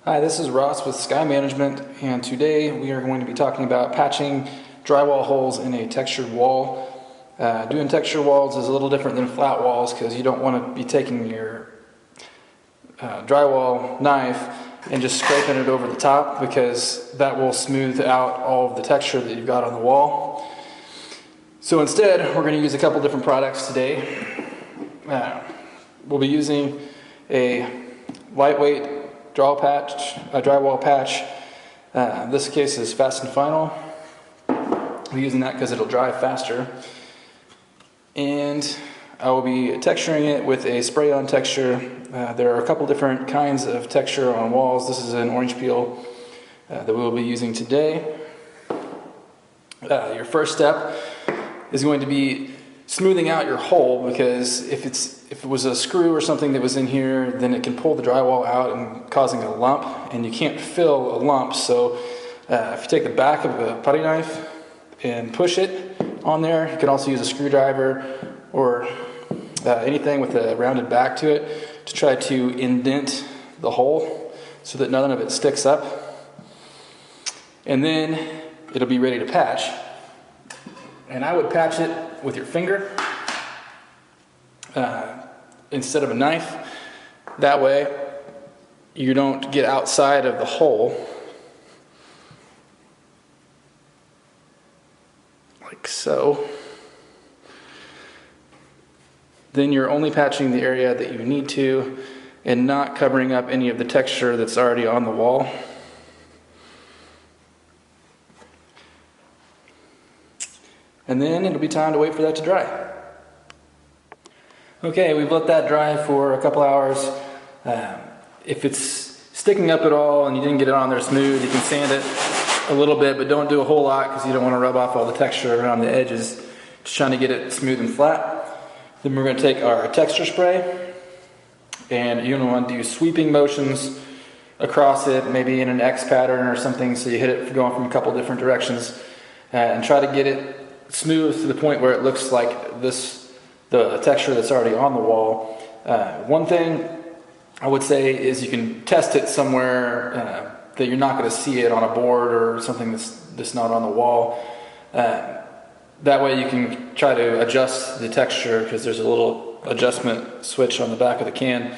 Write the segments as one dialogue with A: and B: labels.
A: Hi, this is Ross with Sky Management, and today we are going to be talking about patching drywall holes in a textured wall. Doing textured walls is a little different than flat walls because you don't want to be taking your drywall knife and just scraping it over the top, because that will smooth out all of the texture that you've got on the wall. So instead, we're going to use a couple different products today. We'll be using a lightweight drywall patch. This case is Fast and Final. We're using that because it'll dry faster. And I will be texturing it with a spray-on texture. There are a couple different kinds of texture on walls. This is an orange peel that we will be using today. Your first step is going to be smoothing out your hole, because if it was a screw or something that was in here, then it can pull the drywall out and causing a lump, and you can't fill a lump. So if you take the back of a putty knife and push it on there, you can also use a screwdriver or anything with a rounded back to it to try to indent the hole so that none of it sticks up, and then it'll be ready to patch. And I would patch it with your finger instead of a knife. That way you don't get outside of the hole, like so. Then you're only patching the area that you need to and not covering up any of the texture that's already on the wall. And then it'll be time to wait for that to dry. Okay, we've let that dry for a couple hours. If it's sticking up at all and you didn't get it on there smooth, you can sand it a little bit, but don't do a whole lot because you don't want to rub off all the texture around the edges. Just trying to get it smooth and flat. Then we're going to take our texture spray, and you're going to want to do sweeping motions across it, maybe in an X pattern or something, so you hit it going from a couple different directions, and try to get it smooth to the point where it looks like the texture that's already on the wall. One thing I would say is you can test it somewhere that you're not going to see it on a board or something that's not on the wall. That way you can try to adjust the texture, because there's a little adjustment switch on the back of the can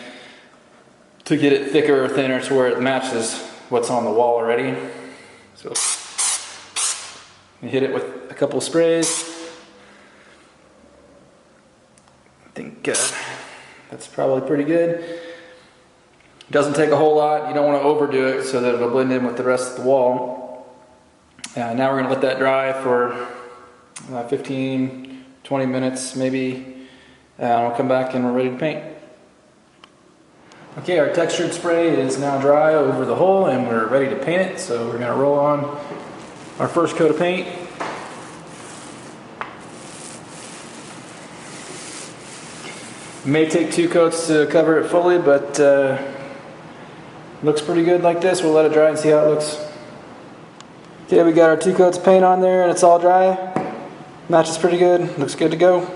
A: to get it thicker or thinner to where it matches what's on the wall already. So you hit it with a couple of sprays. I think that's probably pretty good. It doesn't take a whole lot. You don't want to overdo it so that it'll blend in with the rest of the wall. Now we're going to let that dry for 15-20 minutes maybe. We'll come back and we're ready to paint. Okay, our textured spray is now dry over the hole and we're ready to paint it. So we're going to roll on our first coat of paint. It may take 2 coats to cover it fully, but looks pretty good like this. We'll let it dry and see how it looks. Okay, we got our 2 coats of paint on there and it's all dry. Matches pretty good. Looks good to go.